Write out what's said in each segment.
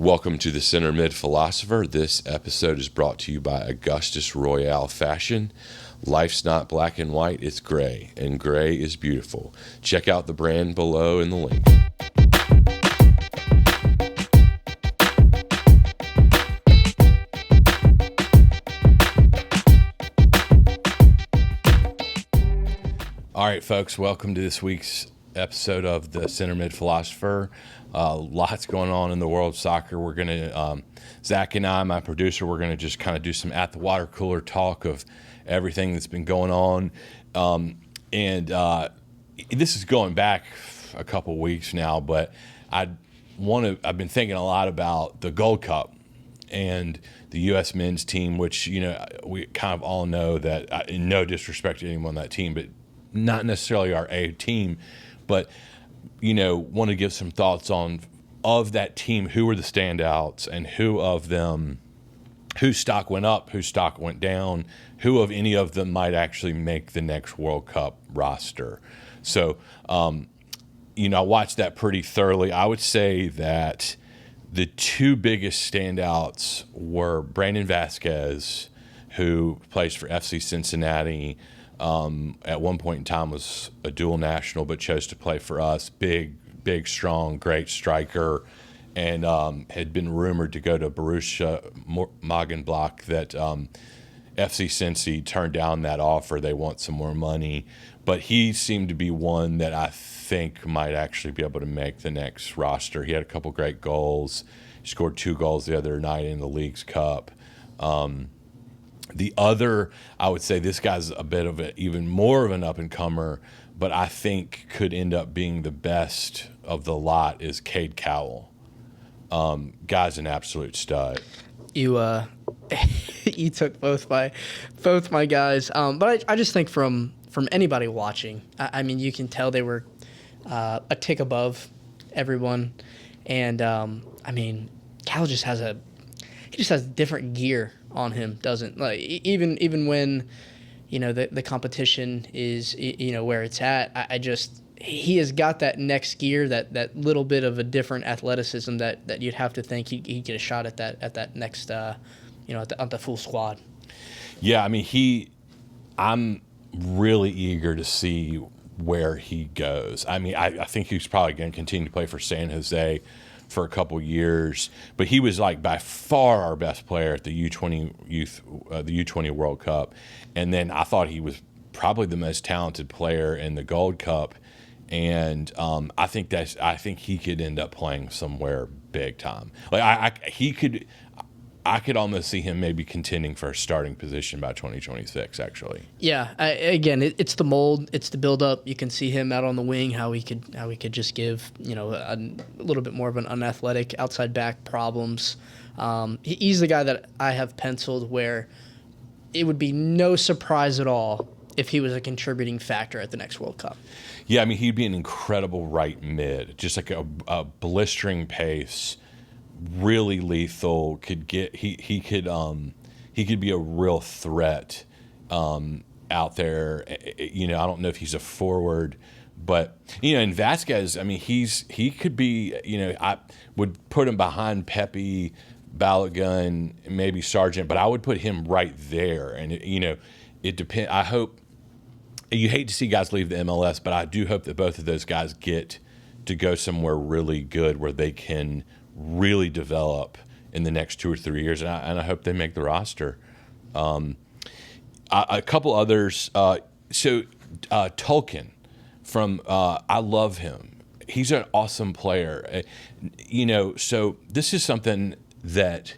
Welcome to the Center Mid Philosopher. This episode is brought to you by Augustus Royale Fashion. Life's not black and white, it's gray, and gray is beautiful. Check out the brand below in the link. All right, folks, welcome to this week's episode of the Center Mid Philosopher. Lots going on in the world of soccer. We're going to, Zach and I, my producer, we're going to just kind of do some at the water cooler talk of everything that's been going on. This is going back a couple weeks now, but I've been thinking a lot about the Gold Cup and the U.S. men's team, which, we kind of all know that, no disrespect to anyone on that team, but not necessarily our A team, but, want to give some thoughts on, of that team, who were the standouts and who of them, whose stock went up, whose stock went down, who of any of them might actually make the next World Cup roster. So, I watched that pretty thoroughly. I would say that the two biggest standouts were Brandon Vasquez, who plays for FC Cincinnati, at one point in time was a dual national, but chose to play for us. Big, strong, great striker, and had been rumored to go to Borussia Mönchengladbach. That FC Cincy turned down that offer. They want some more money, but he seemed to be one that I think might actually be able to make the next roster. He had a couple great goals. He scored 2 goals the other night in the League's Cup. The other, I would say this guy's a bit of even more of an up-and-comer, but I think could end up being the best of the lot, is Cade Cowell. Guy's an absolute stud. You you took both my guys, but I just think from anybody watching, I mean, you can tell they were a tick above everyone, and I mean, Cowell just has different gear on him, doesn't like even when the competition is where it's at. He has got that next gear, that little bit of a different athleticism that you'd have to think he'd get a shot at that next at the full squad. Yeah, I mean I'm really eager to see where he goes. I mean, I think he's probably going to continue to play for San Jose for a couple years, but he was like by far our best player at the U20 World Cup, and then I thought he was probably the most talented player in the Gold Cup, and I think he could end up playing somewhere big time. Like I could almost see him maybe contending for a starting position by 2026, actually. Yeah, it's the mold, it's the build-up. You can see him out on the wing, how he could just give a little bit more of an unathletic outside back problems. He's the guy that I have penciled where it would be no surprise at all if he was a contributing factor at the next World Cup. Yeah, I mean, he'd be an incredible right mid, just like a blistering pace. Really lethal. He could be a real threat out there. I don't know if he's a forward, but in Vasquez, I mean, he could be. I would put him behind Pepe, Balogun, maybe Sargent, but I would put him right there. And it depends. I hope. You hate to see guys leave the MLS, but I do hope that both of those guys get to go somewhere really good where they can really develop in the next 2 or 3 years, and I hope they make the roster. A couple others. Tolkien from I love him. He's an awesome player. So this is something that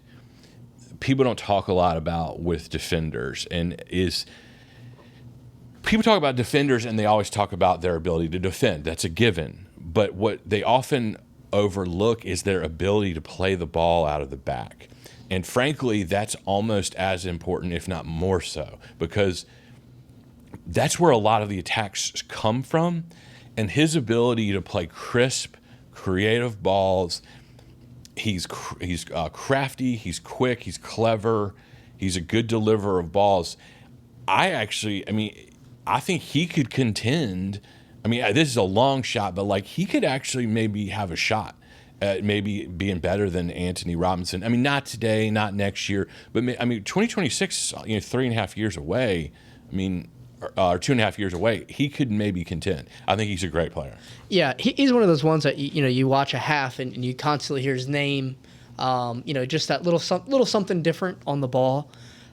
people don't talk a lot about with defenders, and is people talk about defenders and they always talk about their ability to defend. That's a given. But what they often overlook is their ability to play the ball out of the back. And frankly, that's almost as important, if not more so, because that's where a lot of the attacks come from. And his ability to play crisp, creative balls, he's crafty, he's quick, he's clever, he's a good deliverer of balls. I think he could contend. I mean, this is a long shot, but he could actually maybe have a shot maybe being better than Anthony Robinson. I mean, not today, not next year, but 2026, 3.5 years away. I mean, or 2.5 years away, he could maybe contend. I think he's a great player. Yeah, he's one of those ones that you watch a half and you constantly hear his name. Just that little something different on the ball.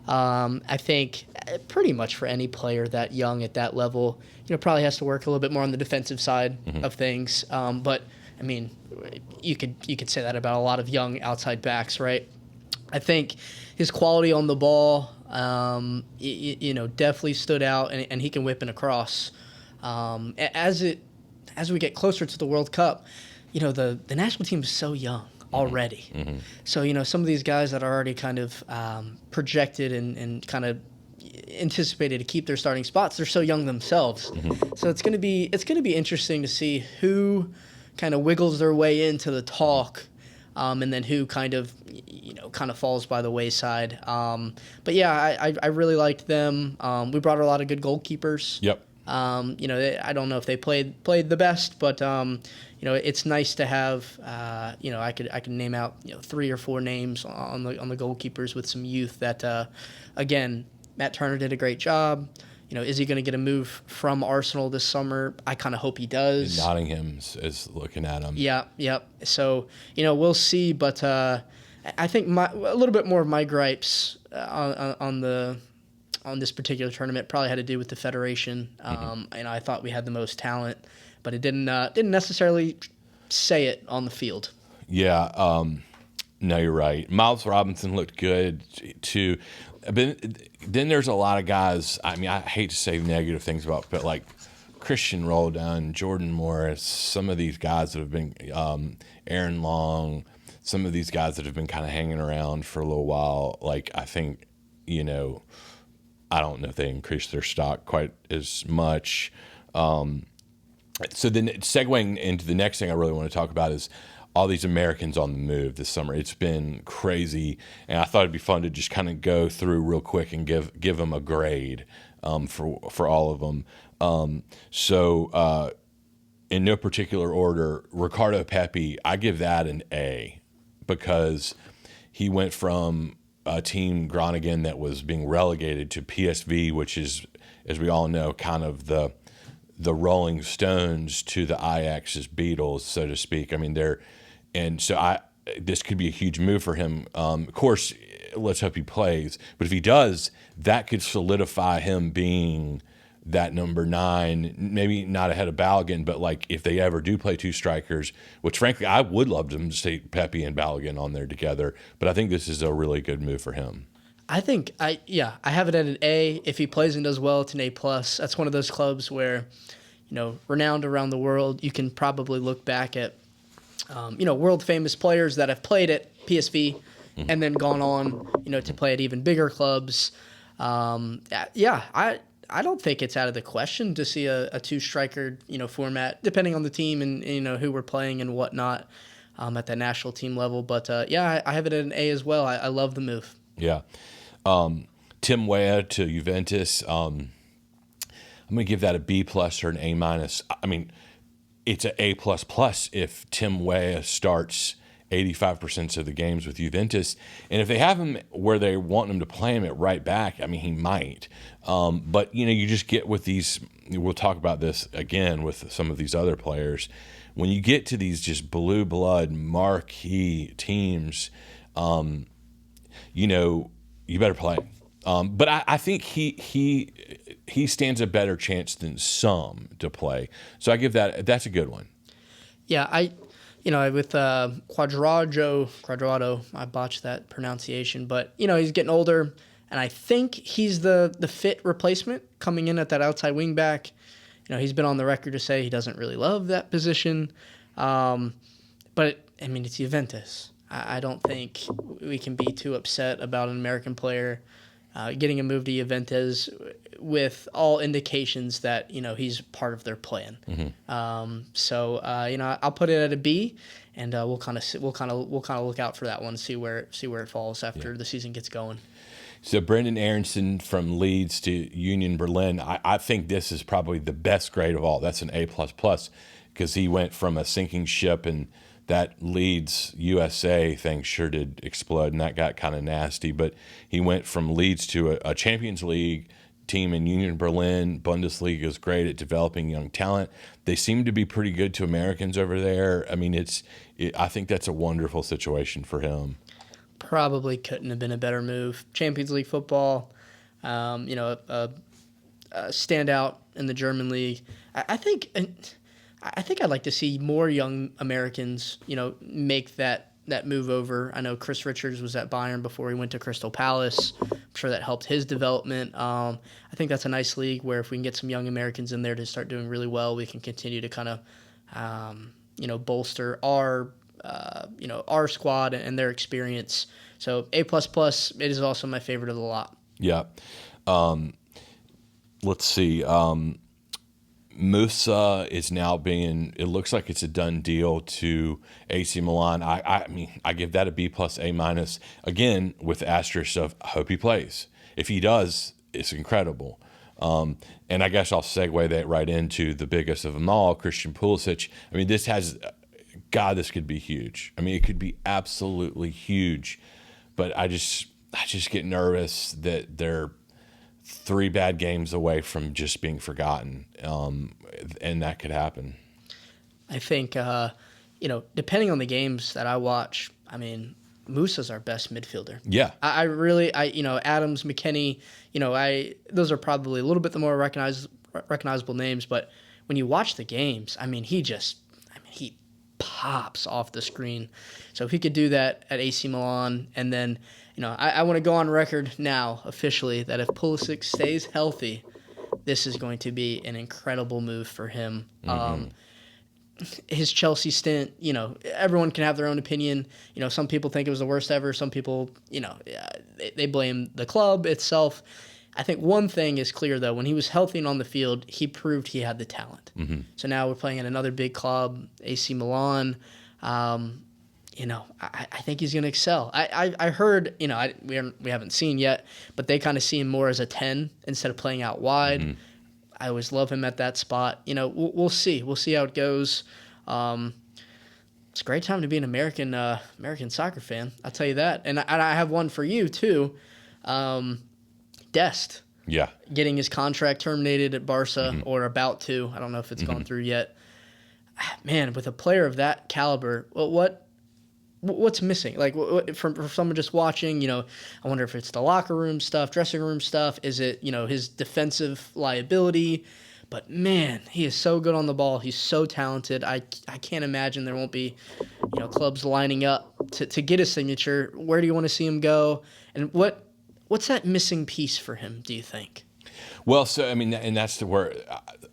I think pretty much for any player that young at that level, probably has to work a little bit more on the defensive side of things. But I mean, you could say that about a lot of young outside backs, right? I think his quality on the ball, definitely stood out, and he can whip and across. As we get closer to the World Cup, the national team is so young already. Mm-hmm. So, some of these guys that are already kind of projected and kind of anticipated to keep their starting spots, they're so young themselves. Mm-hmm. So it's going to be interesting to see who kind of wiggles their way into the talk, and then who kind of falls by the wayside. But yeah, I really liked them. We brought a lot of good goalkeepers. Yep. I don't know if they played the best, but it's nice to have. I could name out 3 or 4 names on the goalkeepers with some youth that, again, Matt Turner did a great job. Is he going to get a move from Arsenal this summer? I kind of hope he does. And Nottingham is looking at him. Yeah. So we'll see, but I think a little bit more of my gripes on this particular tournament probably had to do with the federation. I thought we had the most talent, but it didn't necessarily say it on the field. Yeah, no, you're right. Miles Robinson looked good too. But then there's a lot of guys. I mean, I hate to say negative things about, but like Christian Roldan, Jordan Morris, some of these guys that have been Aaron Long, some of these guys that have been kind of hanging around for a little while. Like I think, I don't know if they increased their stock quite as much. So then segueing into the next thing I really want to talk about is all these Americans on the move this summer. It's been crazy, and I thought it'd be fun to just kind of go through real quick and give them a grade for all of them. So in no particular order, Ricardo Pepi, I give that an A because he went from a team Groningen that was being relegated to PSV, which is, as we all know, kind of the Rolling Stones to the Ajax's Beatles, so to speak. I mean, this could be a huge move for him. Of course, let's hope he plays. But if he does, that could solidify him being that number 9, maybe not ahead of Balogun, but like if they ever do play 2 strikers, which frankly I would love them to see Pepe and Balogun on there together. But I think this is a really good move for him. I think I have it at an A. If he plays and does well, it's an A+. That's one of those clubs where, renowned around the world. You can probably look back at, world famous players that have played at PSV and then gone on, to play at even bigger clubs. I don't think it's out of the question to see a 2-striker, format, depending on the team and who we're playing and whatnot, at that national team level. But I have it at an A as well. I love the move. Yeah. Tim Weah to Juventus. I'm going to give that a B+ or an A-. I mean, it's an A++ if Tim Weah starts 85% of the games with Juventus. And if they have him where they want him to play him at right back, I mean, he might. But, you just get with these, we'll talk about this again with some of these other players. When you get to these just blue blood marquee teams, you better play. But I think he stands a better chance than some to play. So I give that's a good one. Yeah, with Cuadrado, I botched that pronunciation, but he's getting older, and I think he's the fit replacement coming in at that outside wing back. He's been on the record to say he doesn't really love that position, but I mean it's Juventus. I don't think we can be too upset about an American player getting a move to Juventus with all indications that he's part of their plan. Mm-hmm. So I'll put it at a B, and we'll kind of look out for that one, see where it falls after the season gets going. So Brendan Aronson from Leeds to Union Berlin, I think this is probably the best grade of all. That's an A++, because he went from a sinking ship and that Leeds USA thing sure did explode, and that got kind of nasty. But he went from Leeds to a Champions League team in Union Berlin. Bundesliga is great at developing young talent. They seem to be pretty good to Americans over there. I mean, I think that's a wonderful situation for him. Probably couldn't have been a better move. Champions League football, a standout in the German league. I think I'd like to see more young Americans, make that move over. I know Chris Richards was at Bayern before he went to Crystal Palace. I'm sure that helped his development. I think that's a nice league where if we can get some young Americans in there to start doing really well, we can continue to kind of, bolster our squad and their experience. So A++, it is also my favorite of the lot. Yeah. Let's see. Musa is now it looks like it's a done deal to AC Milan. I mean, I give that a B+, A-. Again, with asterisk of, I hope he plays. If he does, it's incredible. And I guess I'll segue that right into the biggest of them all, Christian Pulisic. I mean, this could be huge. I mean, it could be absolutely huge. But I just get nervous that they're 3 bad games away from just being forgotten, and that could happen. I think, depending on the games that I watch, I mean, Musa's our best midfielder. Yeah. I really, Adams, McKennie, those are probably a little bit the more recognizable names, but when you watch the games, I mean, he pops off the screen. So if he could do that at AC Milan, and then, I want to go on record now officially that if Pulisic stays healthy, this is going to be an incredible move for him. Mm-hmm. His Chelsea stint, everyone can have their own opinion. Some people think it was the worst ever. Some people, they blame the club itself. I think one thing is clear, though. When he was healthy and on the field, he proved he had the talent. Mm-hmm. So now we're playing at another big club, AC Milan. I think he's going to excel. I heard, we haven't seen yet, but they kind of see him more as a 10 instead of playing out wide. Mm-hmm. I always love him at that spot. We'll see. We'll see how it goes. It's a great time to be an American soccer fan. I'll tell you that. And I have one for you, too. Dest. Yeah. Getting his contract terminated at Barca, mm-hmm. or about to. I don't know if it's mm-hmm. gone through yet. Man, with a player of that caliber, what's missing? Like, for someone just watching, I wonder if it's the locker room stuff, dressing room stuff. Is it, his defensive liability? But, man, he is so good on the ball. He's so talented. I can't imagine there won't be, clubs lining up to get his signature. Where do you want to see him go? And what's that missing piece for him, do you think? Well, so, I mean, and that's where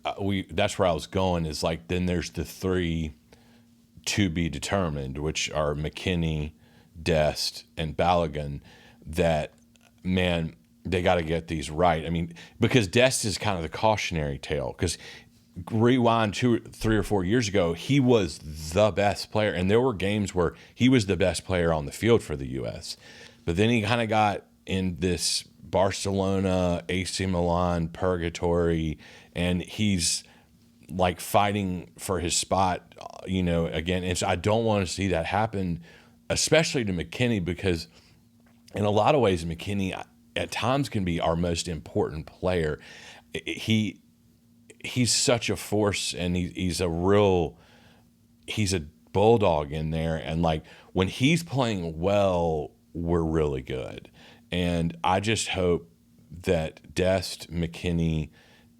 I was going, is like, then there's the 3 to be determined, which are McKennie, Dest, and Balogun, that, man, they got to get these right. I mean, because Dest is kind of the cautionary tale, because rewind 2, 3, or 4 years ago, he was the best player, and there were games where he was the best player on the field for the U.S., but then he kind of got in this Barcelona, AC Milan purgatory, and he's like fighting for his spot, again. And so I don't want to see that happen, especially to McKennie, because in a lot of ways, McKennie at times can be our most important player. He's such a force, and he's a bulldog in there. And like, when he's playing well, we're really good. And I just hope that Dest, McKennie,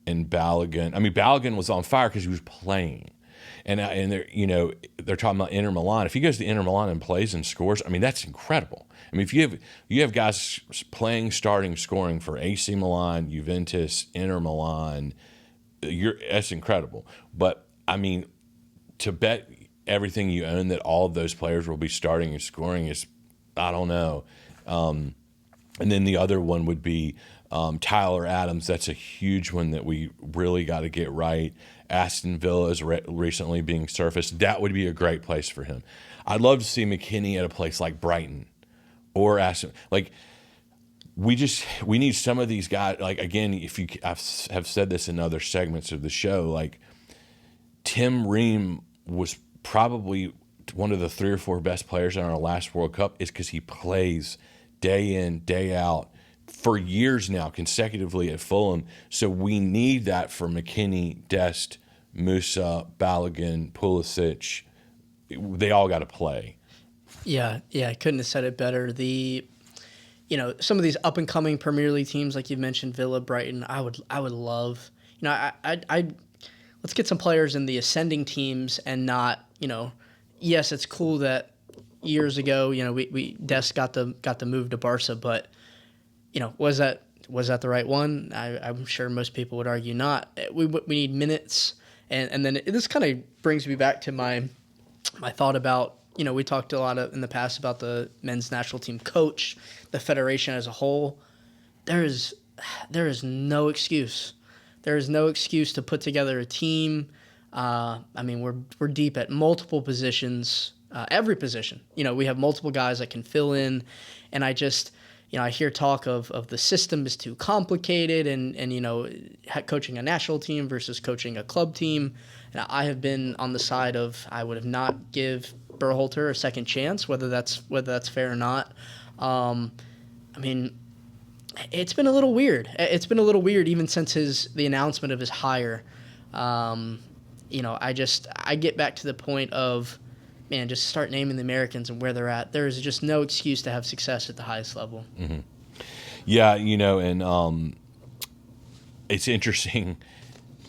and Balogun. I mean, Balogun was on fire because he was playing, and they're talking about Inter Milan. If he goes to Inter Milan and plays and scores, I mean, that's incredible. I mean, if you have guys playing, starting, scoring for AC Milan, Juventus, Inter Milan, that's incredible. But I mean, to bet everything you own that all of those players will be starting and scoring is, I don't know. And then the other one would be Tyler Adams. That's a huge one that we really got to get right. Aston Villa is recently being surfaced. That would be a great place for him. I'd love to see McKennie at a place like Brighton or Aston. Like, we need some of these guys. Like, again, I have said this in other segments of the show, like, Tim Ream was probably one of the 3 or 4 best players in our last World Cup is because he plays day in, day out for years now consecutively at Fulham. So we need that for McKennie, Dest, Musa, Balogun, Pulisic. They all got to play. Yeah, I couldn't have said it better. Some of these up and coming Premier League teams, like you mentioned, Villa, Brighton, I would love. I let's get some players in the ascending teams and not. Yes, it's cool that years ago, we Dest got the move to Barca, but was that the right one? I'm sure most people would argue not. We need minutes, and then this kind of brings me back to my thought about. We talked a lot in the past about the men's national team coach, the federation as a whole. There is no excuse. There is no excuse to put together a team. We're deep at multiple positions, every position. We have multiple guys that can fill in, and I just, I hear talk of the system is too complicated, and coaching a national team versus coaching a club team. And I have been on the side of I would have not give Berhalter a second chance, whether that's fair or not. It's been a little weird. It's been a little weird even since the announcement of his hire. I get back to the point of, man, just start naming the Americans and where they're at. There is just no excuse to have success at the highest level. Mm-hmm. Yeah, and it's interesting.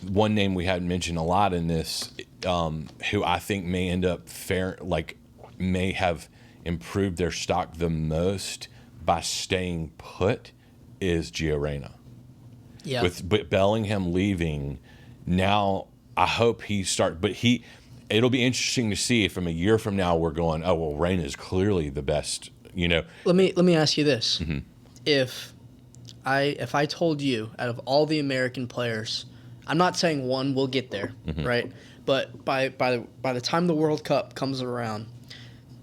One name we hadn't mentioned a lot in this, who I think may end up may have improved their stock the most by staying put, is Gio Reyna. Yeah. With Bellingham leaving, now I hope it'll be interesting to see if from a year from now we're going, oh, well, Reyna is clearly the best, Let me ask you this. Mm-hmm. If I told you, out of all the American players, I'm not saying one will get there, mm-hmm. right? But by the time the World Cup comes around,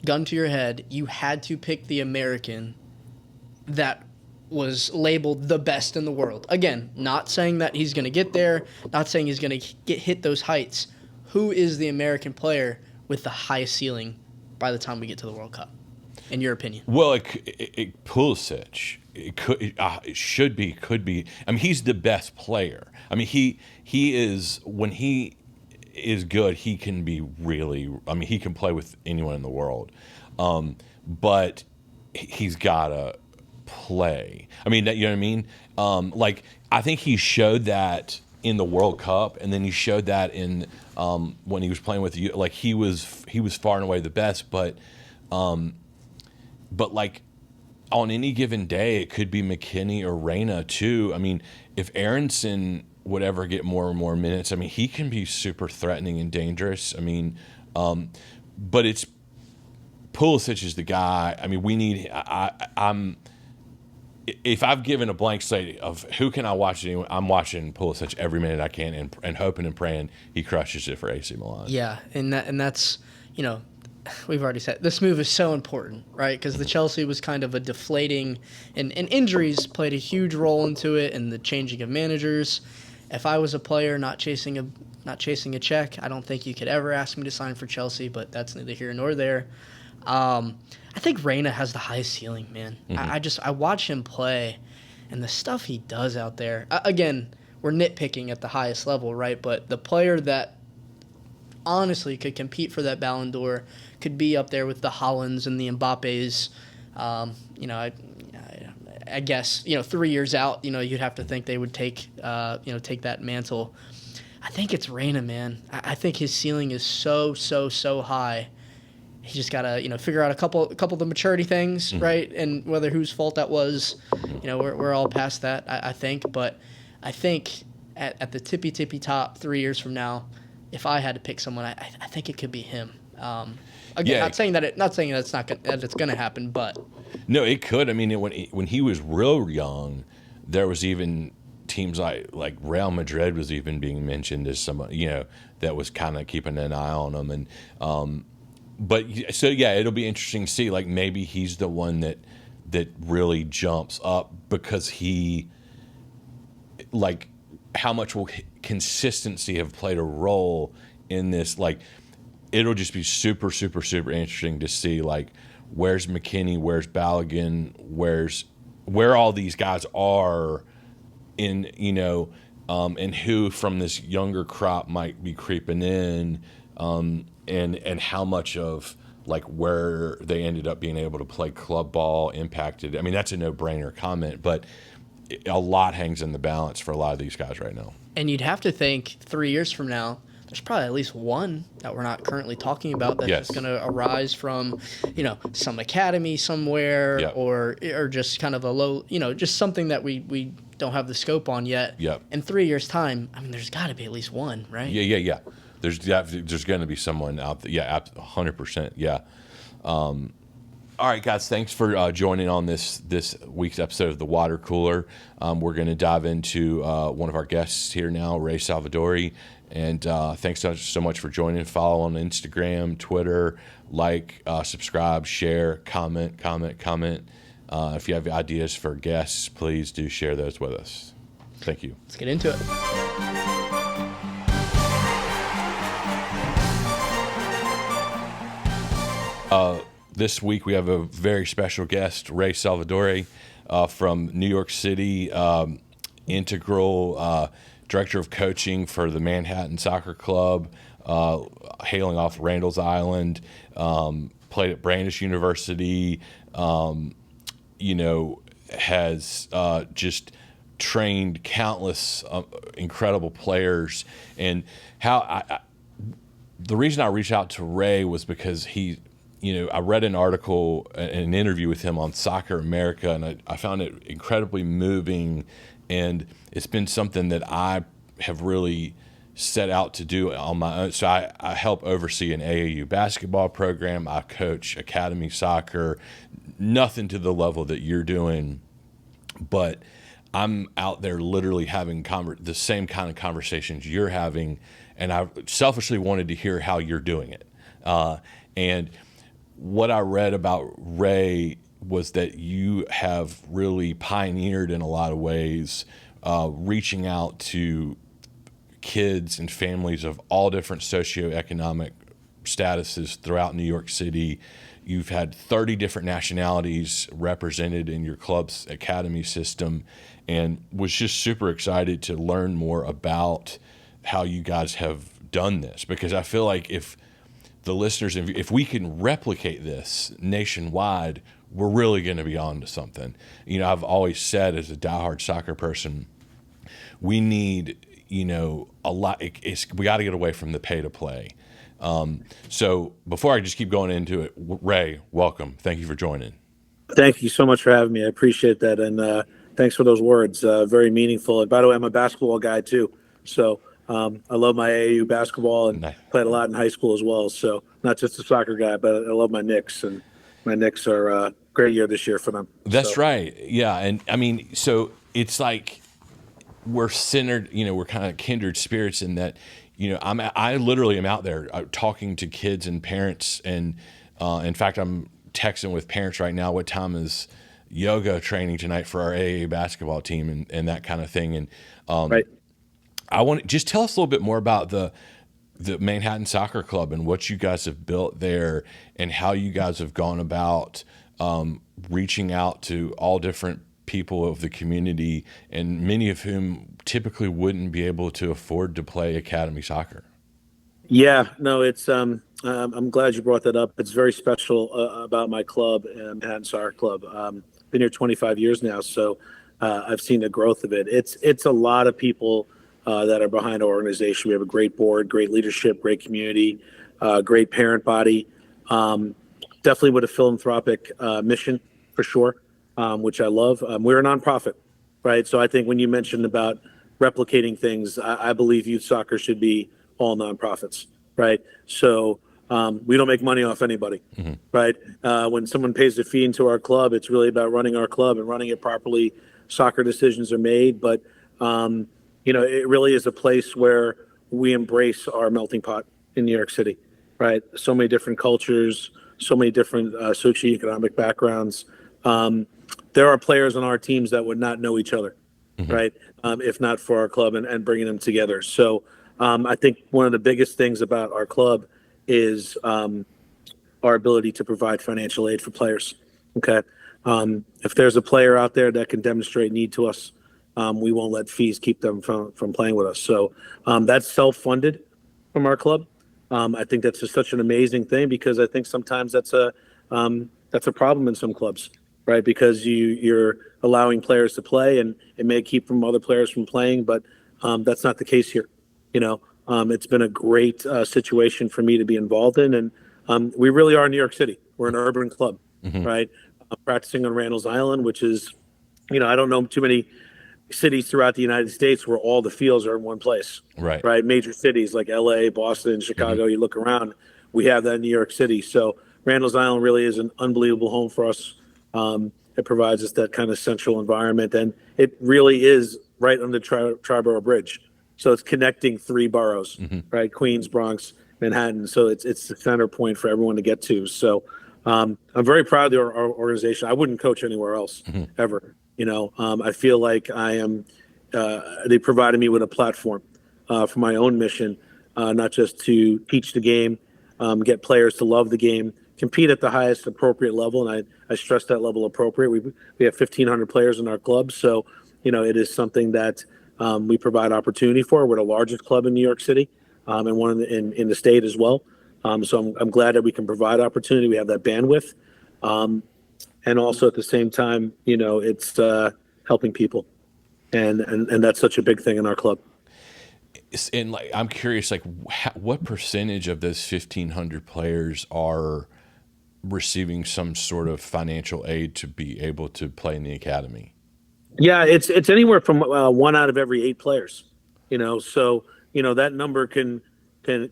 gun to your head, you had to pick the American that was labeled the best in the world. Again, not saying that he's going to get there, not saying he's going to hit those heights. Who is the American player with the highest ceiling by the time we get to the World Cup, in your opinion? Well, Pulisic. It should be, could be. I mean, he's the best player. I mean, he is, when he is good, he can be really, he can play with anyone in the world. But he's got to play. You know what I mean? I think he showed that in the World Cup, and then he showed that in when he was playing with you. He was far and away the best, but on any given day, it could be McKennie or Reyna too. If Aronson would ever get more and more minutes, he can be super threatening and dangerous. But it's Pulisic is the guy. We need. If I've given a blank slate of who can I watch, I'm watching Pulisic every minute I can, and hoping and praying he crushes it for AC Milan. Yeah, and that's we've already said this move is so important, right? Because the Chelsea was kind of a deflating, and injuries played a huge role into it, and the changing of managers. If I was a player not chasing a check, I don't think you could ever ask me to sign for Chelsea, but that's neither here nor there. I think Reyna has the highest ceiling, man. Mm-hmm. I watch him play, and the stuff he does out there. Again, we're nitpicking at the highest level, right? But the player that honestly could compete for that Ballon d'Or, could be up there with the Haalands and the Mbappes. I guess 3 years out, you'd have to think they would take that mantle. I think it's Reyna, man. I think his ceiling is so high. He just gotta figure out a couple of the maturity things, mm-hmm. right? And whether whose fault that was, we're all past that, I think. But I think at the tippy top 3 years from now, if I had to pick someone, I think it could be him. Again, not saying that it's going to happen, but no, it could. When he was real young, there was even teams like Real Madrid was even being mentioned as someone that was kind of keeping an eye on him, and it'll be interesting to see. Maybe he's the one that really jumps up because he how much will consistency have played a role in this? it'll just be super, super, super interesting to see, like, where's McKinney, where's Balogun, where all these guys are in, and who from this younger crop might be creeping in, and how much of like where they ended up being able to play club ball impacted. I mean, that's a no-brainer comment, but a lot hangs in the balance for a lot of these guys right now. And you'd have to think 3 years from now, there's probably at least one that we're not currently talking about that's Yes. just going to arise from, some academy somewhere, Yep. or just kind of a low, just something that we don't have the scope on yet. Yep. In 3 years' time, I mean, there's got to be at least one, right? Yeah. There's going to be someone out there. Yeah, 100%. Yeah. All right, guys. Thanks for joining on this week's episode of the Water Cooler. We're going to dive into one of our guests here now, Ray Selvadurai. And thanks so much for joining. Follow on Instagram, Twitter, subscribe, share, comment. If you have ideas for guests, please do share those with us. Thank you. Let's get into it. This week we have a very special guest, Ray Selvadurai, from New York City, integral director of coaching for the Manhattan Soccer Club, hailing off Randall's Island, played at Brandeis University, has just trained countless incredible players. And the reason I reached out to Ray was because I read an article, an interview with him on Soccer America, and I found it incredibly moving. And it's been something that I have really set out to do on my own. So I help oversee an AAU basketball program. I coach academy soccer, nothing to the level that you're doing, but I'm out there literally having the same kind of conversations you're having, and I selfishly wanted to hear how you're doing it. And what I read about Ray was that you have really pioneered in a lot of ways, reaching out to kids and families of all different socioeconomic statuses throughout New York City. You've had 30 different nationalities represented in your club's academy system, and was just super excited to learn more about how you guys have done this, because I feel like if the listeners, if we can replicate this nationwide, we're really going to be on to something. I've always said, as a diehard soccer person, we need, a lot. We got to get away from the pay to play. So before I just keep going into it, Ray, welcome. Thank you for joining. Thank you so much for having me. I appreciate that. And thanks for those words. Very meaningful. And by the way, I'm a basketball guy too. So I love my AAU basketball, and played a lot in high school as well. So not just a soccer guy, but I love my Knicks, and my Knicks are a great year this year for them. That's right. Yeah. And I mean, so it's like we're centered, we're kind of kindred spirits in that, I literally am out there talking to kids and parents. And in fact, I'm texting with parents right now, what time is yoga training tonight for our AAA basketball team, and that kind of thing. And right. I want to just tell us a little bit more about the Manhattan Soccer Club and what you guys have built there, and how you guys have gone about reaching out to all different people of the community, and many of whom typically wouldn't be able to afford to play academy soccer. Yeah, no, it's I'm glad you brought that up. It's very special about my club, Manhattan Soccer Club. Been here 25 years now, so I've seen the growth of it. It's a lot of people that are behind our organization. We have a great board, great leadership, great community, great parent body. Definitely with a philanthropic mission for sure, which I love. We're a nonprofit, right? So I think when you mentioned about replicating things, I believe youth soccer should be all nonprofits, right? So we don't make money off anybody, right? When someone pays a fee into our club, it's really about running our club and running it properly. Soccer decisions are made, but it really is a place where we embrace our melting pot in New York City, right? So many different cultures, so many different socioeconomic backgrounds. There are players on our teams that would not know each other, right? If not for our club and bringing them together. So I think one of the biggest things about our club is our ability to provide financial aid for players. Okay. If there's a player out there that can demonstrate need to us, we won't let fees keep them from playing with us. So that's self-funded from our club. I think that's just such an amazing thing, because I think sometimes that's a problem in some clubs, right? Because you're allowing players to play, and it may keep from other players from playing, but that's not the case here. It's been a great situation for me to be involved in, and we really are in New York City. We're an urban club, right? Practicing on Randall's Island, which is, I don't know too many cities throughout the United States where all the fields are in one place. Right. Major cities like LA, Boston, Chicago, you look around, we have that in New York City. So Randall's Island really is an unbelievable home for us. It provides us that kind of central environment, and it really is right on the Triborough Bridge. So it's connecting three boroughs, right? Queens, Bronx, Manhattan. So it's the center point for everyone to get to. So I'm very proud of our organization. I wouldn't coach anywhere else ever. I feel like I am. They provided me with a platform for my own mission, not just to teach the game, get players to love the game, compete at the highest appropriate level, and I stress that level appropriate. We have 1,500 players in our club, so it is something that we provide opportunity for. We're the largest club in New York City, and one in the state as well. So I'm glad that we can provide opportunity. We have that bandwidth. And also at the same time, it's helping people. And that's such a big thing in our club. And I'm curious, what percentage of those 1,500 players are receiving some sort of financial aid to be able to play in the academy? Yeah, it's anywhere from 1 out of every 8 players. So that number can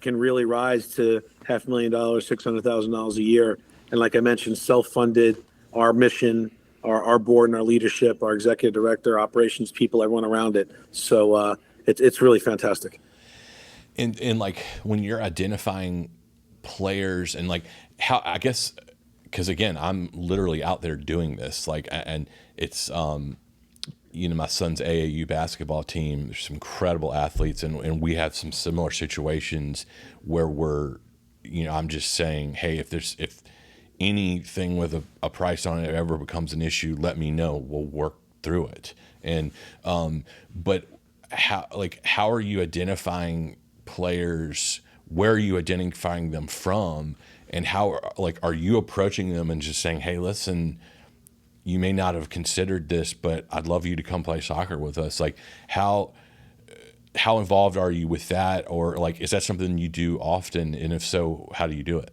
really rise to $500,000, $600,000 a year. And like I mentioned, self-funded. Our mission, our board and our leadership, our executive director, operations people, everyone around it. So it's really fantastic. And when you're identifying players and how, I guess, because again, I'm literally out there doing this, and it's, my son's AAU basketball team, there's some incredible athletes, and we have some similar situations where we're, I'm just saying, hey, if anything with a price on it ever becomes an issue, let me know. We'll work through it. And but how are you identifying players? Where are you identifying them from? And how are you approaching them and just saying, hey, listen, you may not have considered this, but I'd love you to come play soccer with us. How involved are you with that? Or is that something you do often? And if so, how do you do it?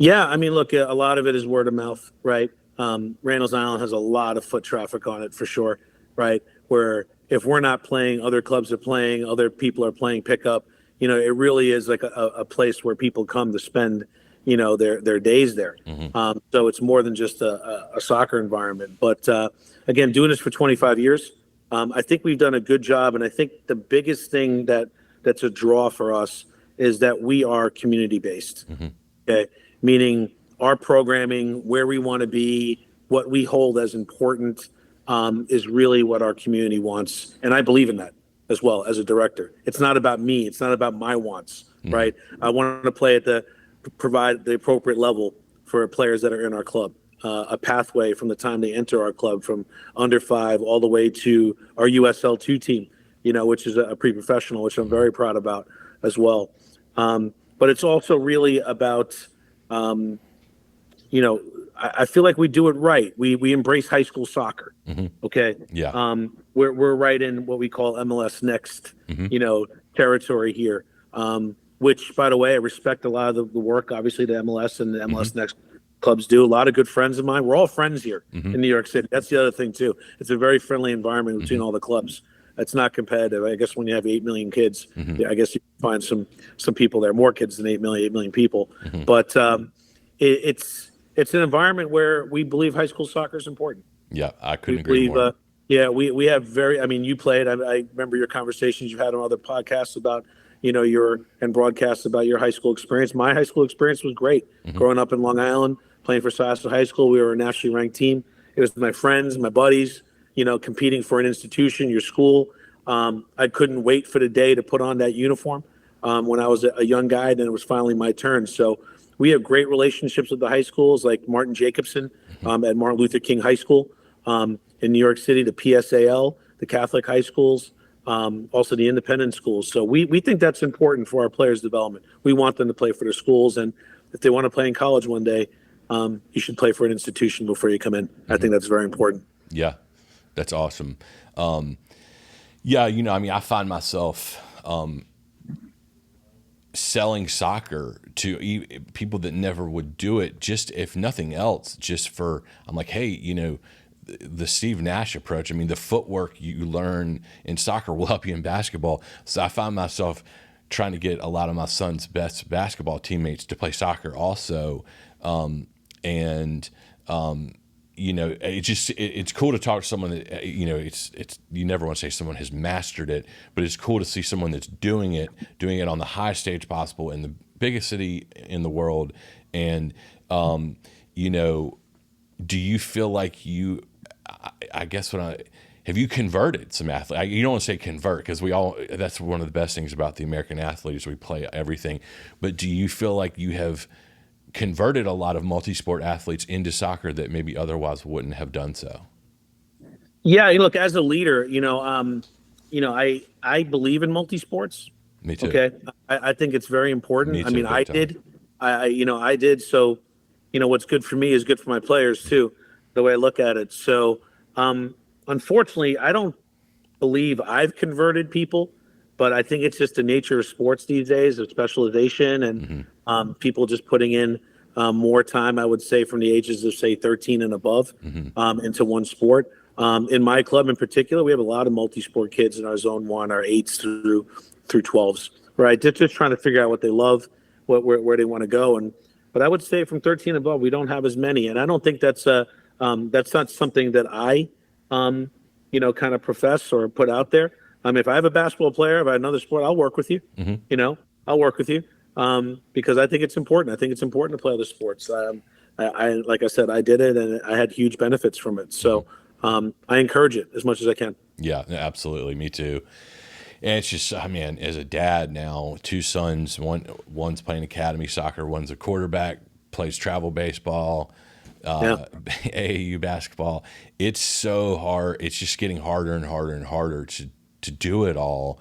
Yeah, I mean, look, a lot of it is word of mouth, right? Randall's Island has a lot of foot traffic on it for sure, right? Where if we're not playing, other clubs are playing, other people are playing pickup. It really is like a place where people come to spend, their days there. So it's more than just a soccer environment. But again, doing this for 25 years, I think we've done a good job. And I think the biggest thing that's a draw for us is that we are community-based, okay? Meaning our programming, where we want to be, what we hold as important, is really what our community wants. And I believe in that as well as a director. It's not about me. It's not about my wants, right? I want to provide the appropriate level for players that are in our club, a pathway from the time they enter our club, from under 5 all the way to our USL2 team, which is a pre-professional, which I'm very proud about as well. But it's also really about, I feel like we do it right. We embrace high school soccer. Okay. Yeah. We're right in what we call MLS Next, territory here. Which, by the way, I respect a lot of the work, obviously, the MLS and the MLS Next clubs do. A lot of good friends of mine. We're all friends here in New York City. That's the other thing too. It's a very friendly environment between all the clubs. It's not competitive. I guess when you have 8 million kids, I guess you can find some people there, more kids than 8 million people. But it's an environment where we believe high school soccer is important. Yeah, I couldn't agree more. We have you played. I remember your conversations you've had on other podcasts about, and broadcasts about your high school experience. My high school experience was great. Growing up in Long Island, playing for Sasser High School, we were a nationally ranked team. It was my friends, my buddies, competing for an institution, your school. I couldn't wait for the day to put on that uniform. when I was a young guy, and then it was finally my turn. So we have great relationships with the high schools, like Martin Jacobson at Martin Luther King High School in New York City, the PSAL, the Catholic high schools, also the independent schools. So we think that's important for our players' development. We want them to play for their schools, and if they want to play in college one day, you should play for an institution before you come in. I think that's very important. Yeah, that's awesome. Yeah, I mean, I find myself selling soccer to people that never would do it, just if nothing else, just for, I'm like, hey, the Steve Nash approach. I mean, the footwork you learn in soccer will help you in basketball. So I find myself trying to get a lot of my son's best basketball teammates to play soccer also. It's cool to talk to someone that, you never want to say someone has mastered it, but it's cool to see someone that's doing it on the highest stage possible in the biggest city in the world. And, do you feel like I guess have you converted some athletes? You don't want to say convert, because that's one of the best things about the American athlete is we play everything. But do you feel like you have converted a lot of multi-sport athletes into soccer that maybe otherwise wouldn't have done so? Yeah, look, as a leader, I believe in multi-sports. Me too. Okay. I think it's very important. Me too, I mean, I time. did. I did. So, what's good for me is good for my players too, the way I look at it. So, unfortunately, I don't believe I've converted people, but I think it's just the nature of sports these days, of specialization and people just putting in more time, I would say, from the ages of, say, 13 and above into one sport. In my club in particular, we have a lot of multi-sport kids in our Zone 1, our 8s through 12s, right? Just trying to figure out what they love, where they want to go. But I would say from 13 above, we don't have as many. And I don't think that's not something that I, kind of profess or put out there. If I have a basketball player, if I have another sport, I'll work with you. I'll work with you because I think it's important. I think it's important to play other sports. I like I said, I did it and I had huge benefits from it. So I encourage it as much as I can. Yeah, absolutely. Me too. And it's just, as a dad now, 2 sons, one's playing academy soccer, one's a quarterback, plays travel baseball, AAU basketball. It's so hard. It's just getting harder and harder and harder to do it all.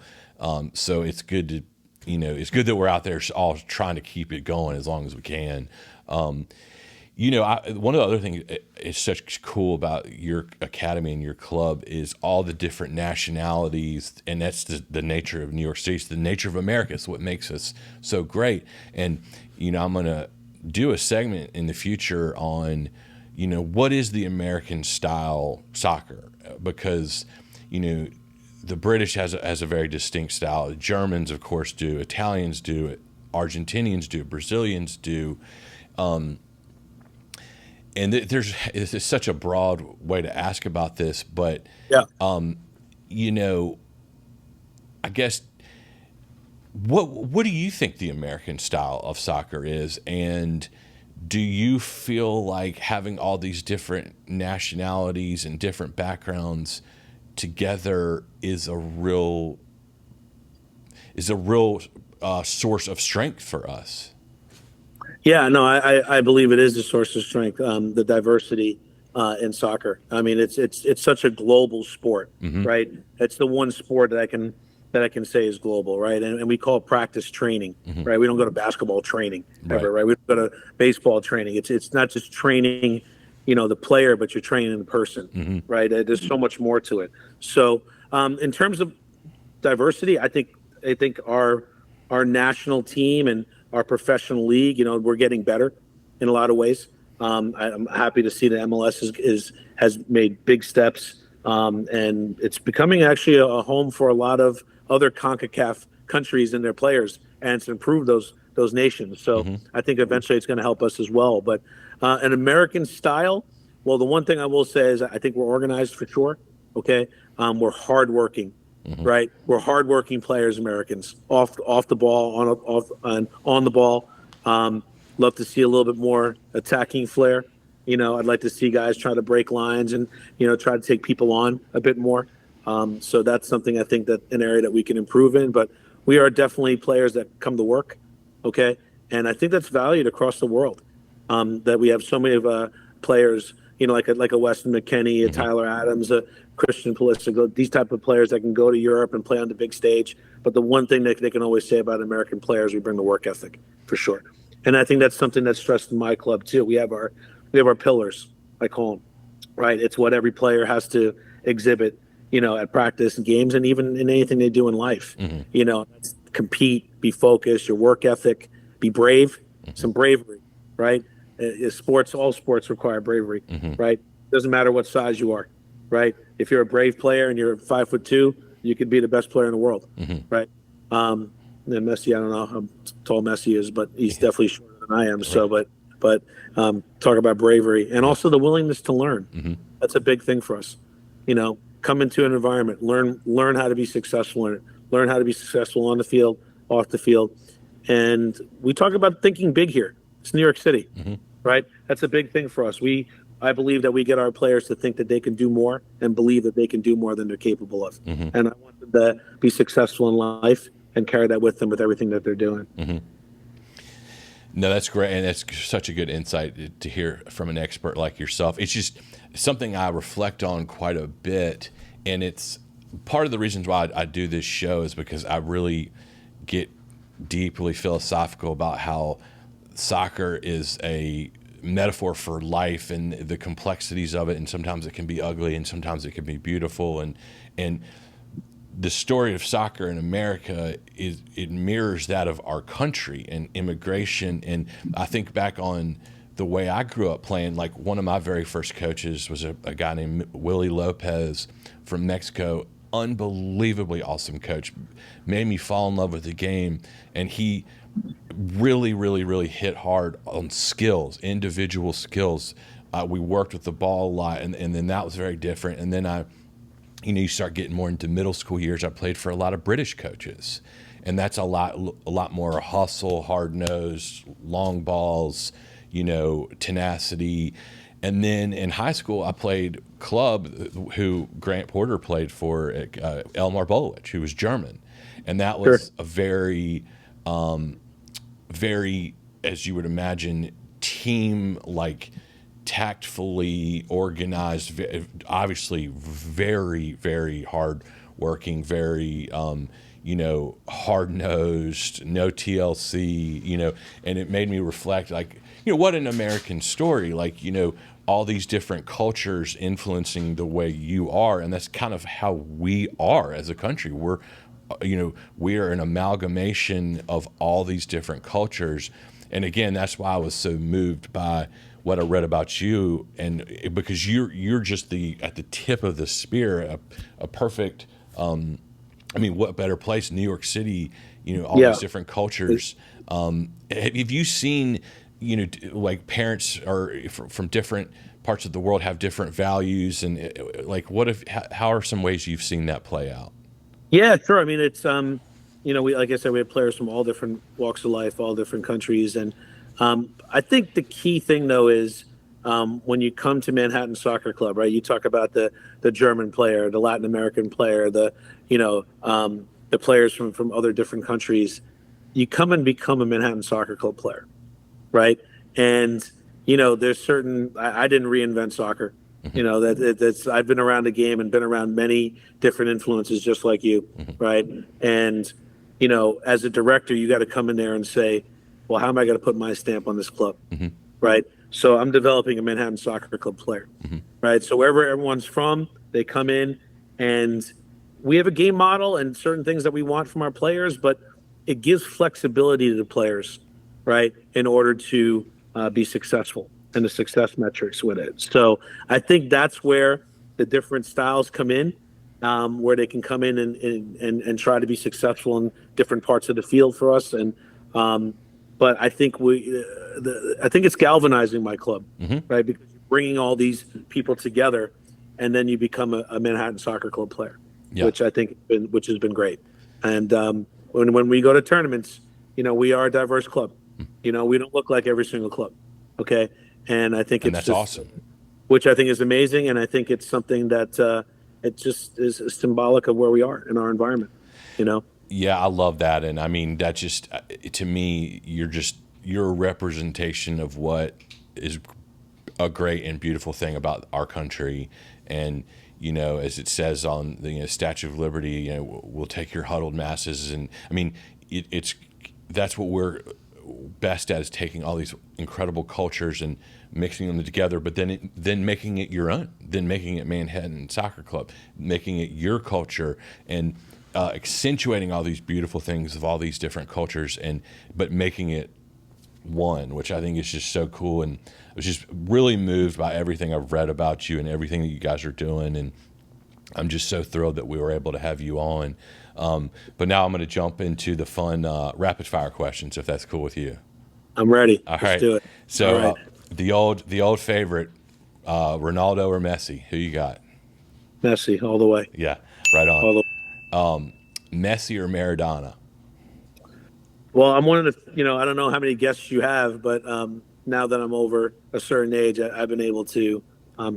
So it's good to, it's good that we're out there all trying to keep it going as long as we can. One of the other things is such cool about your academy and your club is all the different nationalities, and that's the nature of New York City. It's the nature of America. It's what makes us so great. And, I'm going to do a segment in the future on, what is the American style soccer? Because, the British has a very distinct style. The Germans, of course, do. Italians do. Argentinians do. Brazilians do. And it's such a broad way to ask about this, but I guess what do you think the American style of soccer is, and do you feel like having all these different nationalities and different backgrounds together is a real source of strength for us? Yeah, no, I believe it is a source of strength, the diversity in soccer. It's such a global sport, right? It's the one sport that I can say is global, right? And we call it practice training, right? We don't go to basketball training ever, right? We don't go to baseball training. It's not just training, the player, but you're training the person, right? There's so much more to it. So in terms of diversity, I think our national team and our professional league, we're getting better in a lot of ways. I'm happy to see that MLS has made big steps, and it's becoming actually a home for a lot of other CONCACAF countries and their players, and it's improved those nations. So I think eventually it's going to help us as well. But an American style, well, the one thing I will say is I think we're organized for sure. Okay, we're hardworking. Right, we're hardworking players, Americans, off the ball, on the ball. Love to see a little bit more attacking flair. I'd like to see guys try to break lines and try to take people on a bit more. So that's something I think that an area that we can improve in. But we are definitely players that come to work. Okay. And I think that's valued across the world. That we have so many of players, like a Weston McKennie, a Tyler Adams, a Christian Pulisic, these type of players that can go to Europe and play on the big stage. But the one thing that they can always say about American players, we bring the work ethic for sure. And I think that's something that's stressed in my club too. We have our pillars, I call them, right? It's what every player has to exhibit, at practice and games, and even in anything they do in life. Compete, be focused, your work ethic, be brave, some bravery, right? All sports require bravery, right? Doesn't matter what size you are, right? If you're a brave player and you're 5'2", you could be the best player in the world, right? And Messi, I don't know how tall Messi is, but he's definitely shorter than I am. So, but talk about bravery and also the willingness to learn. That's a big thing for us. Come into an environment, learn how to be successful in it, learn how to be successful on the field, off the field. And we talk about thinking big here. It's New York City, right? That's a big thing for us. I believe that we get our players to think that they can do more and believe that they can do more than they're capable of. And I want them to be successful in life and carry that with them with everything that they're doing. No, that's great. And that's such a good insight to hear from an expert like yourself. It's just something I reflect on quite a bit. And it's part of the reasons why I do this show is because I really get deeply philosophical about how soccer is a metaphor for life and the complexities of it. And sometimes it can be ugly and sometimes it can be beautiful. And the story of soccer in America it mirrors that of our country and immigration. And I think back on the way I grew up playing. Like one of my very first coaches was a guy named Willie Lopez from Mexico. Unbelievably awesome coach, made me fall in love with the game, and he really, really, really hit hard on skills, individual skills. We worked with the ball a lot, and then that was very different. And then you start getting more into middle school years. I played for a lot of British coaches, and that's a lot more hustle, hard nosed, long balls, tenacity. And then in high school, I played club, who Grant Porter played for, Elmar Bolic, who was German, and that was a very, very, as you would imagine, team tactfully organized, obviously very, very hard working, very hard nosed, no TLC, and it made me reflect what an American story, all these different cultures influencing the way you are. And that's kind of how we are as a country. We are an amalgamation of all these different cultures. And again, that's why I was so moved by what I read about you, and because you're just at the tip of the spear, a perfect, what better place, New York City, all these different cultures. Have you seen, parents from different parts of the world have different values, and how are some ways you've seen that play out? Yeah, sure. I mean, it's like I said, we have players from all different walks of life, all different countries, and I think the key thing though is when you come to Manhattan Soccer Club, right? You talk about the German player, the Latin American player, the players from other different countries. You come and become a Manhattan Soccer Club player, right? And there's certain. I didn't reinvent soccer. That's I've been around the game and been around many different influences, just like you, right? And as a director, you got to come in there and say, well, how am I going to put my stamp on this club, right? So I'm developing a Manhattan Soccer Club player, right? So wherever everyone's from, they come in, and we have a game model and certain things that we want from our players, but it gives flexibility to the players, right, in order to be successful and the success metrics with it. So I think that's where the different styles come in, where they can come in and try to be successful in different parts of the field for us. And but I think I think it's galvanizing my club, right? Because you're bringing all these people together, and then you become a Manhattan Soccer Club player, which I think has been great. And when we go to tournaments, we are a diverse club. We don't look like every single club, okay? And I think that's awesome. Which I think is amazing, and I think it's something that it just is symbolic of where we are in our environment, Yeah, I love that, and I mean that just to me, you're a representation of what is a great and beautiful thing about our country, and as it says on the Statue of Liberty, we'll take your huddled masses, and I mean it's that's what we're best at, is taking all these incredible cultures and mixing them together, but then making it your own, then making it Manhattan Soccer Club, making it your culture, and accentuating all these beautiful things of all these different cultures, but making it one, which I think is just so cool. And I was just really moved by everything I've read about you and everything that you guys are doing, and I'm just so thrilled that we were able to have you on. But now I'm going to jump into the fun rapid fire questions, if that's cool with you. I'm ready. All Let's right. do it. So All right. the old favorite, Ronaldo or Messi? Who you got? Messi all the way. Yeah, right All on. the Messi or Maradona? Well, I'm one of the, I don't know how many guests you have, but now that I'm over a certain age, I've been able to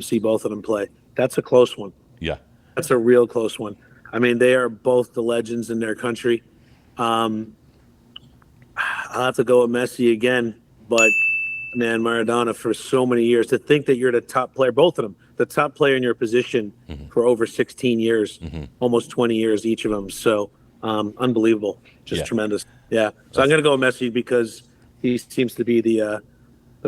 see both of them play. That's a close one. Yeah. That's a real close one. I mean, they are both the legends in their country. I'll have to go with Messi again, but man, Maradona for so many years. To think that you're the top player, both of them, the top player in your position for over 16 years, almost 20 years each of them. So unbelievable, just tremendous. Yeah. So I'm going to go with Messi because he seems to be the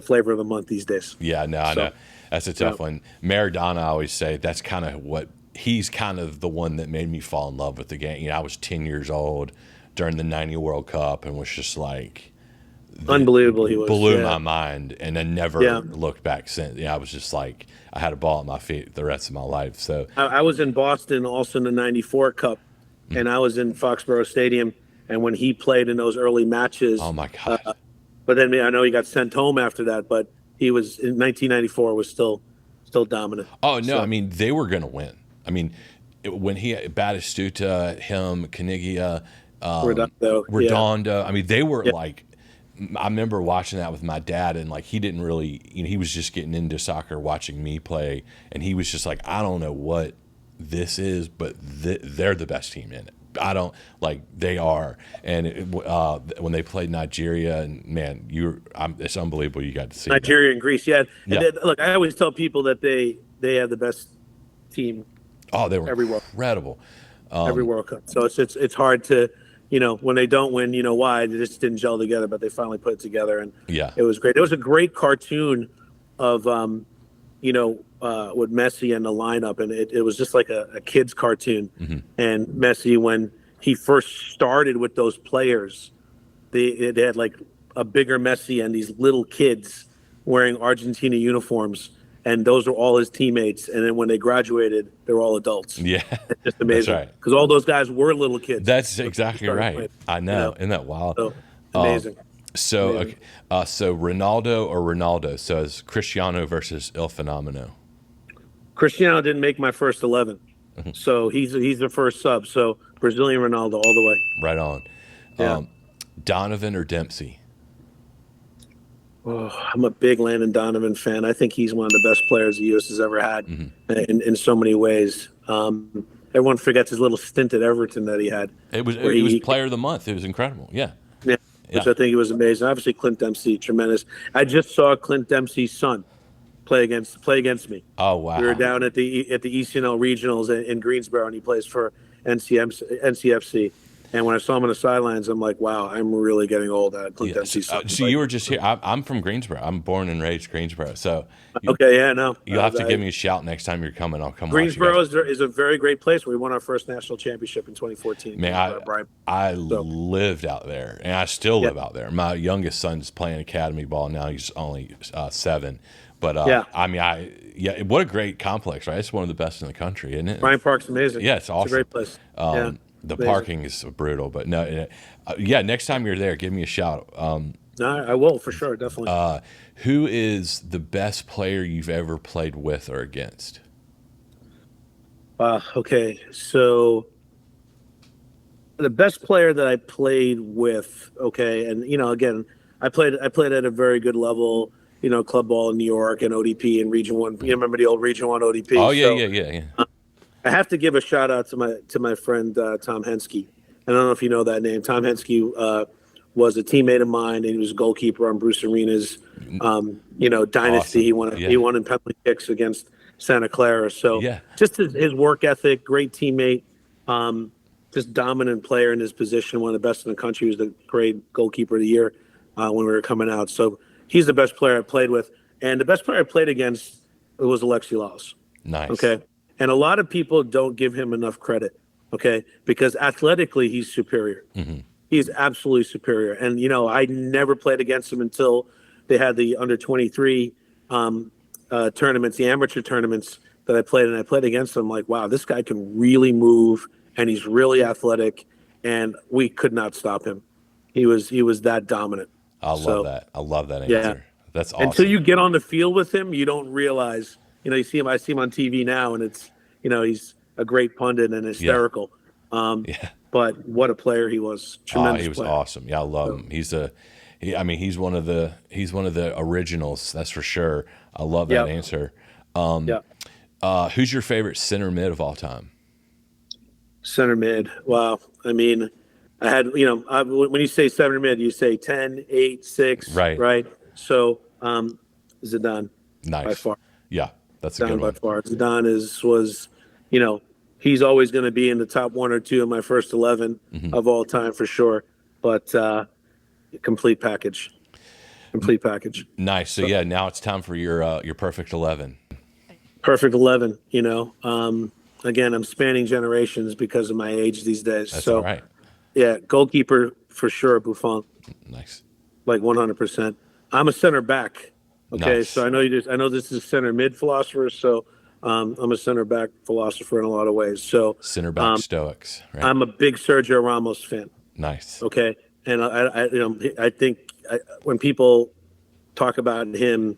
flavor of the month these days. Yeah, no, I know. That's a tough one. Maradona, I always say, that's kind of he's kind of the one that made me fall in love with the game. I was 10 years old during the '90 World Cup and was just like, unbelievable. He was blew my mind, and I never looked back since. I was just like, I had a ball at my feet the rest of my life. So I was in Boston also in the '94 Cup, and I was in Foxborough Stadium. And when he played in those early matches, oh my God! But then I know he got sent home after that. But he was in 1994 was still dominant. Oh no! So, I mean, they were going to win. I mean, when he Batistuta, him, Canigia, Redondo. I mean, they were like. I remember watching that with my dad, and like he didn't really, he was just getting into soccer, watching me play, and he was just like, I don't know what this is, but they're the best team in it. I don't they are, and when they played Nigeria, and man, it's unbelievable you got to see Nigeria that. and Greece. Yeah, and then, look, I always tell people that they have the best team. Oh, they were incredible. Every World Cup. So it's hard to, when they don't win, why they just didn't gel together, but they finally put it together, and it was great. It was a great cartoon of with Messi and the lineup, and it was just like a kid's cartoon. And Messi, when he first started with those players, they had like a bigger Messi and these little kids wearing Argentina uniforms, and those were all his teammates. And then when they graduated, they were all adults. Yeah, it's just amazing. That's right. Because all those guys were little kids. That's exactly right. Playing. I know. Isn't that wild? So, amazing. So Ronaldo or Ronaldo? So it's Cristiano versus El Fenomeno. Cristiano didn't make my first 11, so he's the first sub. So Brazilian Ronaldo all the way. Right on. Yeah. Donovan or Dempsey? Oh, I'm a big Landon Donovan fan. I think he's one of the best players the U.S. has ever had in so many ways. Everyone forgets his little stint at Everton that he had. It was Player of the Month. It was incredible. Yeah. Which I think it was amazing. Obviously, Clint Dempsey, tremendous. I just saw Clint Dempsey's son play against me. Oh wow! We were down at the ECNL regionals in Greensboro, and he plays for NCFC. And when I saw him on the sidelines, I'm like, wow, I'm really getting old at Clint Dempsey's son. So you were just here. I'm from Greensboro. I'm born and raised Greensboro. So you'll have to give me a shout next time you're coming. I'll come. Greensboro is a very great place. We won our first national championship in 2014. Man, I lived out there, and I still live out there. My youngest son's playing academy ball now. He's only 7. But I mean, what a great complex, right? It's one of the best in the country, isn't it? Bryant Park's amazing. Yeah, it's awesome. It's a great place. The parking is brutal, but no, next time you're there, give me a shout. I will for sure, definitely. Who is the best player you've ever played with or against? Okay, so the best player that I played with, and again, I played at a very good level. Club ball in New York and ODP and Region 1. You remember the old Region 1 ODP? Oh, yeah. I have to give a shout out to my friend Tom Henske. I don't know if you know that name. Tom Henske was a teammate of mine, and he was a goalkeeper on Bruce Arena's, dynasty. Awesome. He won in penalty kicks against Santa Clara. So Yeah. just his work ethic, great teammate, just dominant player in his position, one of the best in the country. He was the grade goalkeeper of the year when we were coming out. So he's the best player I played with. And the best player I played against was Alexi Lalas. Nice. Okay. And a lot of people don't give him enough credit. Okay. Because athletically, he's superior. Mm-hmm. He's absolutely superior. And, I never played against him until they had the under 23 tournaments, the amateur tournaments that I played. And I played against him like, wow, this guy can really move and he's really athletic. And we could not stop him. He was that dominant. I love that. I love that answer. Yeah. That's awesome. Until you get on the field with him, you don't realize, I see him on TV now and it's, he's a great pundit and hysterical. Yeah. But what a player he was! Tremendous. He was player. awesome. Yeah, I love him. He's one of the originals. That's for sure. I love that answer. Who's your favorite center mid of all time? Center mid. Wow. I mean, I had when you say center mid, you say 10, 8, 6. Right. So Zidane. Nice. By far. Yeah, that's a good one. By far. Zidane was. He's always going to be in the top 1 or 2 of my first 11 of all time for sure. But complete package. Nice. So yeah, now it's time for your perfect 11. Perfect 11. Again, I'm spanning generations because of my age these days. That's so, all right. Yeah, goalkeeper for sure, Buffon. Nice. Like 100%. I'm a center back. Okay, Nice. So I know this is Center Mid Philosopher, so I'm a center back philosopher in a lot of ways. So center back stoics. Right? I'm a big Sergio Ramos fan. Nice. Okay, and I think when people talk about him,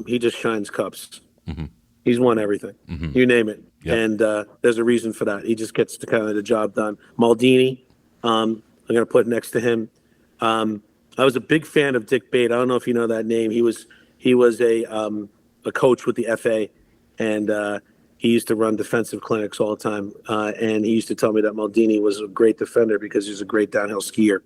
he just shines cups. Mm-hmm. He's won everything. Mm-hmm. You name it. Yep. And there's a reason for that. He just gets to kind of the job done. Maldini, I'm going to put next to him. I was a big fan of Dick Bate. I don't know if you know that name. He was a coach with the FA, and he used to run defensive clinics all the time. And he used to tell me that Maldini was a great defender because he's a great downhill skier.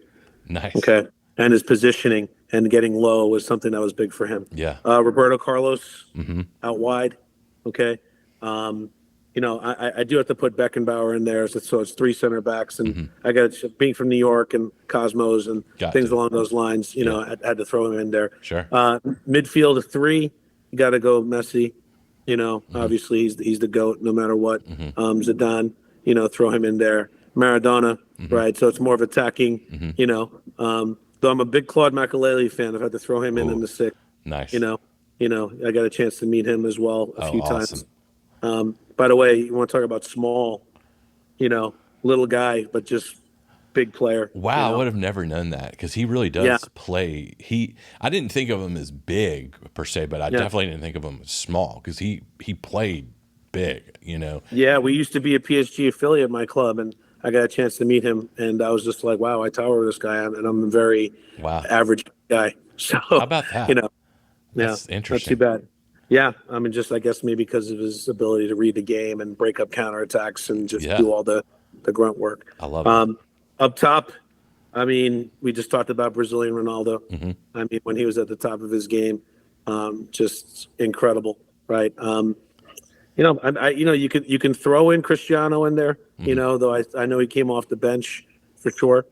Nice. Okay. And his positioning and getting low was something that was big for him. Yeah. Roberto Carlos mm-hmm. out wide. Okay. I do have to put Beckenbauer in there. So it's 3 center backs. And mm-hmm. I got being from New York and Cosmos and things along those lines, I had to throw him in there. Sure. Midfield of 3, you got to go Messi. mm-hmm. Obviously he's the GOAT no matter what. Mm-hmm. Zidane, throw him in there. Maradona, mm-hmm. right? So it's more of attacking, mm-hmm. Though I'm a big Claude Makelele fan. I've had to throw him in the 6. Nice. I got a chance to meet him as well a few awesome. times. By the way, you want to talk about small, little guy, but just big player. Wow, I would have never known that because he really does play. I didn't think of him as big per se, but I definitely didn't think of him as small because he played big, Yeah, we used to be a PSG affiliate at my club, and I got a chance to meet him, and I was just like, wow, I tower over this guy, and I'm a very average guy. So how about that? That's interesting. Not too bad. Yeah, I mean, just I guess maybe because of his ability to read the game and break up counterattacks and just do all the grunt work. I love it. Up top, I mean, we just talked about Brazilian Ronaldo. Mm-hmm. I mean, when he was at the top of his game, just incredible, right? You can throw in Cristiano in there, mm-hmm. Though I know he came off the bench for sure.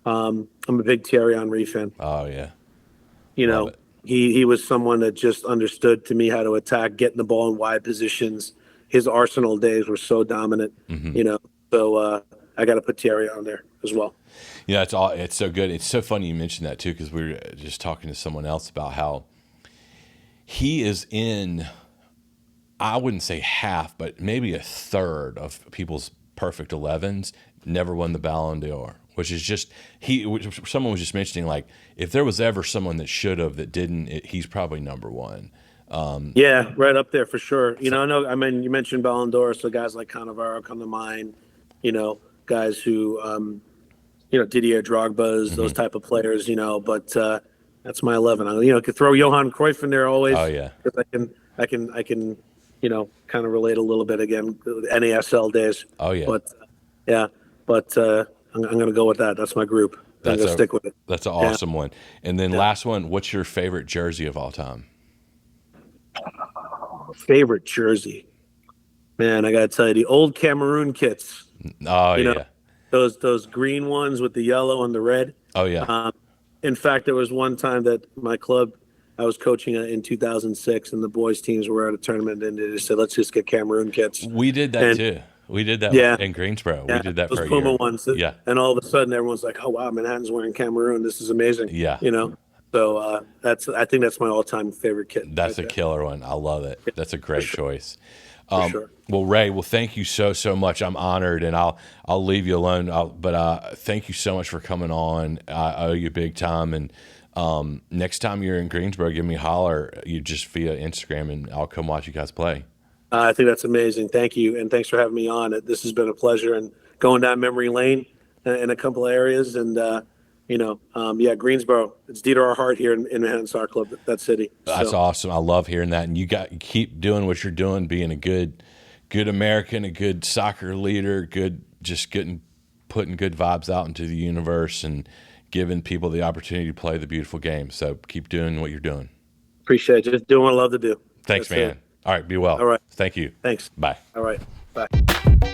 I'm a big Thierry Henry fan. Oh yeah. Love it. He was someone that just understood to me how to attack, getting the ball in wide positions. His Arsenal days were so dominant, mm-hmm. So I got to put Thierry on there as well. Yeah, it's so good. It's so funny you mentioned that too because we were just talking to someone else about how he is in, I wouldn't say half, but maybe a third of people's perfect 11s never won the Ballon d'Or. Which is just someone was just mentioning, like, if there was ever someone that should have that didn't, he's probably number one. Yeah, right up there for sure. You mentioned Ballon d'Or, so guys like Cannavaro come to mind. Guys who, Didier Drogba's, mm-hmm. those type of players. But that's my 11. I could throw Johan Cruyff in there always. Oh yeah, because I can kind of relate a little bit again, NASL days. Oh yeah, but I'm going to go with that. That's my group. I'm going to stick with it. That's an awesome one. And then last one, what's your favorite jersey of all time? Favorite jersey? Man, I got to tell you, the old Cameroon kits. Oh, you yeah. know, those green ones with the yellow and the red. Oh, yeah. In fact, there was one time that my club, I was coaching in 2006, and the boys' teams were at a tournament, and they just said, let's just get Cameroon kits. We did that too. We did that in Greensboro. We did that for a Puma year. ones. Yeah. And all of a sudden, everyone's like, oh, wow, Manhattan's wearing Cameroon. This is amazing. Yeah. So I think that's my all-time favorite kit. That's a killer one. I love it. That's a great choice. Sure. Well, Ray, thank you so much. I'm honored, and I'll leave you alone. But thank you so much for coming on. I owe you big time. And next time you're in Greensboro, give me a holler. You just via Instagram, and I'll come watch you guys play. I think that's amazing. Thank you, and thanks for having me on. This has been a pleasure, and going down memory lane in a couple of areas, and Greensboro. It's dear to our heart here in Manhattan Soccer Club, that city. That's awesome. I love hearing that, and you keep doing what you're doing, being a good American, a good soccer leader, putting good vibes out into the universe, and giving people the opportunity to play the beautiful game. So keep doing what you're doing. Appreciate it. Just doing what I love to do. Thanks, man. All right, be well. All right. Thank you. Thanks. Bye. All right. Bye.